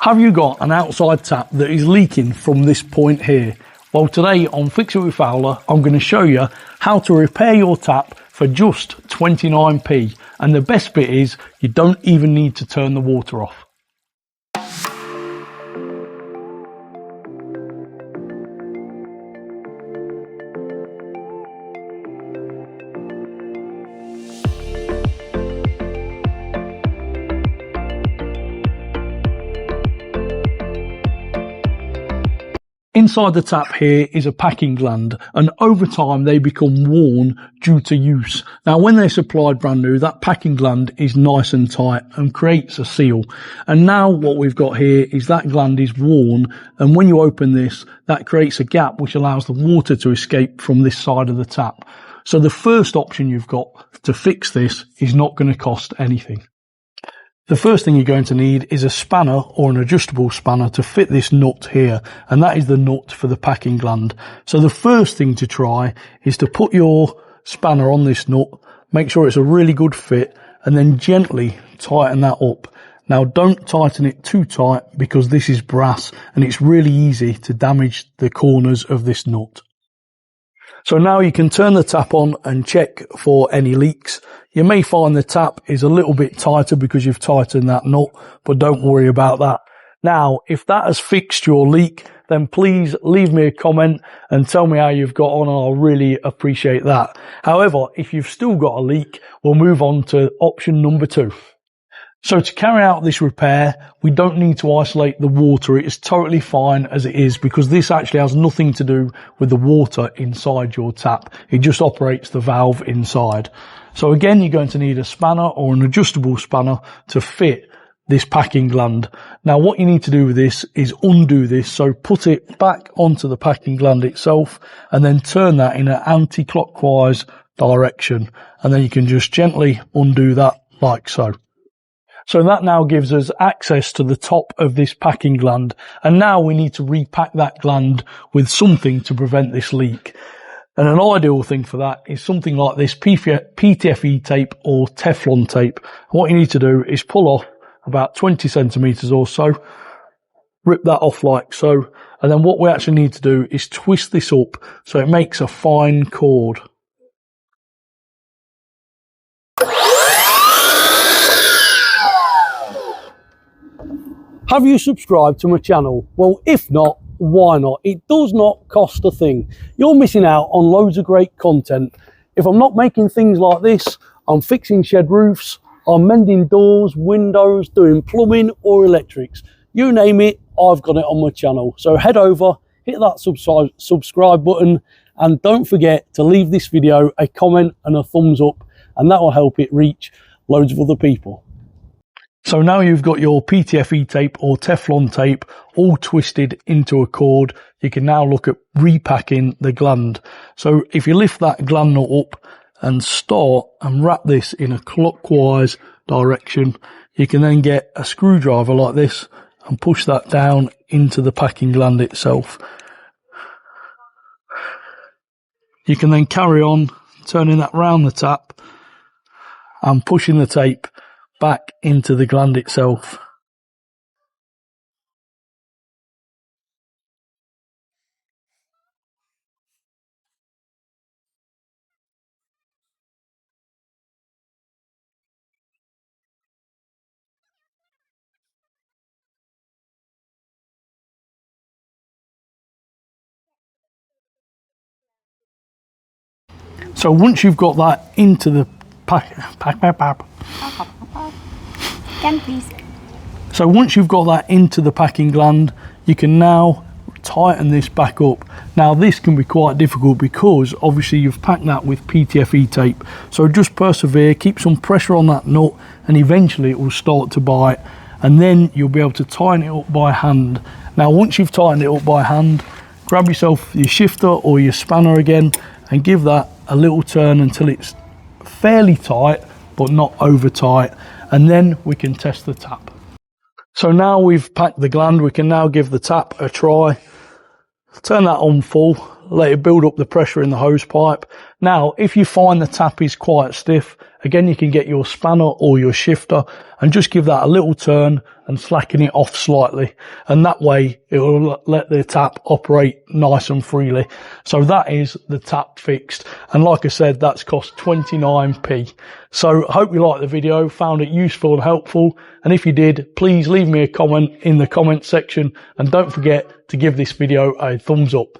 Have you got an outside tap that is leaking from this point here? Well, today on Fix It with Fowler, I'm going to show you how to repair your tap for just 29p. And the best bit is you don't even need to turn the water off. Inside the tap here is a packing gland, and over time they become worn due to use. Now when they're supplied brand new, that packing gland is nice and tight and creates a seal. And now what we've got here is that gland is worn, and when you open this, that creates a gap which allows the water to escape from this side of the tap. So the first option you've got to fix this is not going to cost anything. The first thing you're going to need is a spanner or an adjustable spanner to fit this nut here, and that is the nut for the packing gland. So the first thing to try is to put your spanner on this nut, make sure it's a really good fit, and then gently tighten that up. Now don't tighten it too tight because this is brass and it's really easy to damage the corners of this nut. So now you can turn the tap on and check for any leaks. You may find the tap is a little bit tighter because you've tightened that nut, but don't worry about that. Now, if that has fixed your leak, then please leave me a comment and tell me how you've got on, and I'll really appreciate that. However, if you've still got a leak, we'll move on to option number 2. So to carry out this repair, we don't need to isolate the water. It is totally fine as it is because this actually has nothing to do with the water inside your tap. It just operates the valve inside. So again, you're going to need a spanner or an adjustable spanner to fit this packing gland. Now what you need to do with this is undo this. So put it back onto the packing gland itself and then turn that in an anti-clockwise direction. And then you can just gently undo that like so. So that now gives us access to the top of this packing gland. And now we need to repack that gland with something to prevent this leak. And an ideal thing for that is something like this PTFE tape or Teflon tape. What you need to do is pull off about 20 centimeters or so, rip that off like so. And then what we actually need to do is twist this up so it makes a fine cord. Have you subscribed to my channel? Well, if not, why not? It does not cost a thing. You're missing out on loads of great content. If I'm not making things like this, I'm fixing shed roofs, I'm mending doors, windows, doing plumbing or electrics. You name it, I've got it on my channel. So head over, hit that subscribe button, and don't forget to leave this video a comment and a thumbs up, and that will help it reach loads of other people. So now you've got your PTFE tape or Teflon tape all twisted into a cord, you can now look at repacking the gland. So if you lift that gland nut up and start and wrap this in a clockwise direction, you can then get a screwdriver like this and push that down into the packing gland itself. You can then carry on turning that round the tap and pushing the tape back into the gland itself. So once you've got that into the Again, please. So once you've got that into the packing gland, you can now tighten this back up. Now this can be quite difficult because obviously you've packed that with PTFE tape. So just persevere, keep some pressure on that nut, and eventually it will start to bite. And then you'll be able to tighten it up by hand. Now once you've tightened it up by hand, grab yourself your shifter or your spanner again and give that a little turn until it's fairly tight but not over tight, and then we can test the tap. So now we've packed the gland, we can now give the tap a try. Turn that on full let it build up the pressure in the hose pipe. Now, if you find the tap is quite stiff, again, you can get your spanner or your shifter and just give that a little turn and slacken it off slightly. And that way it will let the tap operate nice and freely. So that is the tap fixed. And like I said, that's cost 29p. So I hope you liked the video, found it useful and helpful. And if you did, please leave me a comment in the comment section. And don't forget to give this video a thumbs up.